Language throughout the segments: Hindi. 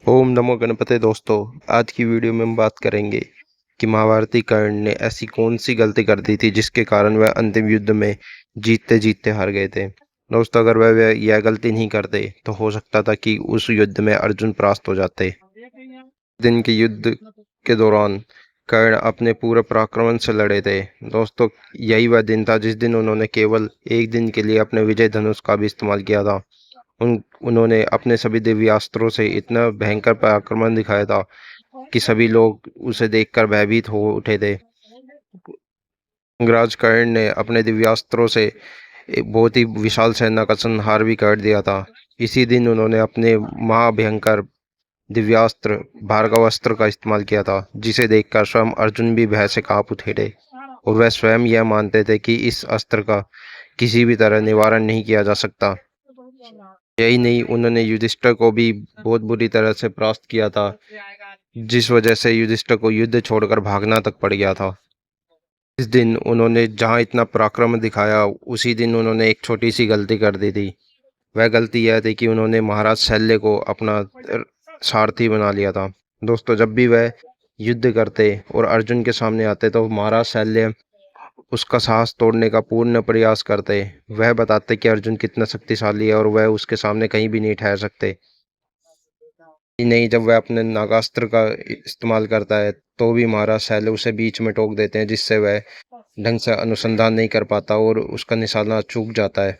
ओम नमो गणपते दोस्तों। आज की वीडियो में हम बात करेंगे कि महाभारती कर्ण ने ऐसी कौन सी गलती कर दी थी जिसके कारण वह अंतिम युद्ध में जीतते जीतते हार गए थे। दोस्तों, अगर वह यह गलती नहीं करते तो हो सकता था कि उस युद्ध में अर्जुन परास्त हो जाते। दिन के युद्ध के दौरान कर्ण अपने पूरे पराक्रम से लड़े थे। दोस्तों, यही वह दिन था जिस दिन उन्होंने केवल एक दिन के लिए अपने विजय धनुष का भी इस्तेमाल किया था। उन्होंने अपने सभी दिव्यास्त्रों से इतना भयंकर पराक्रम दिखाया था कि सभी लोग उसे देखकर भयभीत हो उठे थे। अंगराज कर्ण ने अपने दिव्यास्त्रों से एक बहुत ही विशाल सेना का संहार भी कर दिया था। इसी दिन उन्होंने अपने महाभयंकर दिव्यास्त्र भार्गवास्त्र का इस्तेमाल किया था, जिसे देखकर स्वयं अर्जुन भी भय से कांप उठे थे और वह स्वयं यह मानते थे कि इस अस्त्र का किसी भी तरह निवारण नहीं किया जा सकता। यही नहीं, उन्होंने युधिष्ठिर को भी बहुत बुरी तरह से परास्त किया था, जिस वजह से युधिष्ठिर को युद्ध छोड़कर भागना तक पड़ गया था। इस दिन उन्होंने जहां इतना पराक्रम दिखाया, उसी दिन उन्होंने एक छोटी सी गलती कर दी थी। वह गलती यह थी कि उन्होंने महाराज शल्य को अपना सारथी बना लिया था। दोस्तों, जब भी वह युद्ध करते और अर्जुन के सामने आते तो महाराज शल्य उसका साहस तोड़ने का पूर्ण प्रयास करते। वह बताते कि अर्जुन कितना शक्तिशाली है और वह उसके सामने कहीं भी नहीं ठहर सकते। नहीं, जब वह अपने नागास्त्र का इस्तेमाल करता है तो भी महाराज शैले उसे बीच में टोक देते हैं, जिससे वह ढंग से अनुसंधान नहीं कर पाता और उसका निशाना चूक जाता है।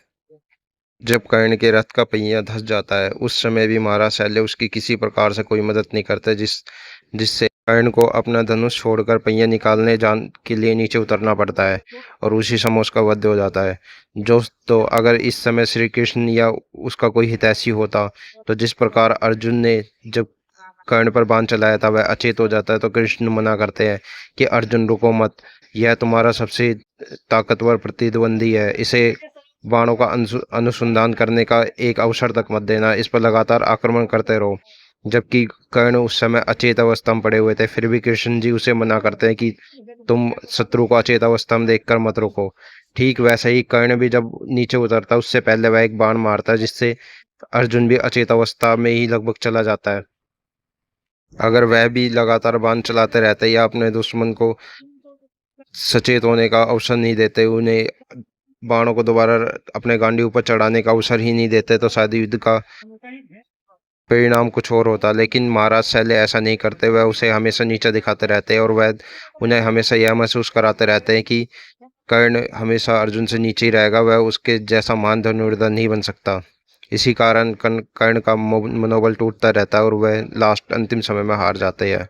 जब कर्ण के रथ का पहिया धंस जाता है, उस समय भी महाराज शैले उसकी किसी प्रकार से कोई मदद नहीं करते, जिससे कर्ण को अपना धनुष छोड़कर पहिया निकालने जान के लिए नीचे उतरना पड़ता है और उसी समय उसका वध हो जाता है। तो अगर इस समय श्री कृष्ण या उसका कोई हितैषी होता तो जिस प्रकार अर्जुन ने जब कर्ण पर बाण चलाया था वह अचेत हो जाता है, तो कृष्ण मना करते हैं कि अर्जुन रुको मत, यह तुम्हारा सबसे ताकतवर प्रतिद्वंदी है, इसे बाणों का अनुसंधान करने का एक अवसर तक मत देना, इस पर लगातार आक्रमण करते रहो। जबकि कर्ण उस समय अचेत अवस्था में पड़े हुए थे, फिर भी कृष्ण जी उसे मना करते हैं कि तुम शत्रु को अचेत अवस्था में देखकर मत रोको। ठीक वैसे ही कर्ण भी जब नीचे उतरता है उससे पहले वह एक बाण मारता है, जिससे अर्जुन भी अचेत अवस्था में ही लगभग चला जाता है। अगर वह भी लगातार बाण चलाते रहते या अपने दुश्मन को सचेत होने का अवसर नहीं देते, उन्हें बाणों को दोबारा अपने गांडी ऊपर चढ़ाने का अवसर ही नहीं देते, तो शायद युद्ध का परिणाम कुछ और होता। लेकिन महाराज शैले ऐसा नहीं करते, वह उसे हमेशा नीचा दिखाते रहते हैं और वह उन्हें हमेशा यह महसूस कराते रहते हैं कि कर्ण हमेशा अर्जुन से नीचे ही रहेगा, वह उसके जैसा महान धनुर्धर नहीं बन सकता। इसी कारण कर्ण का मनोबल टूटता रहता है और वह लास्ट अंतिम समय में हार जाते हैं।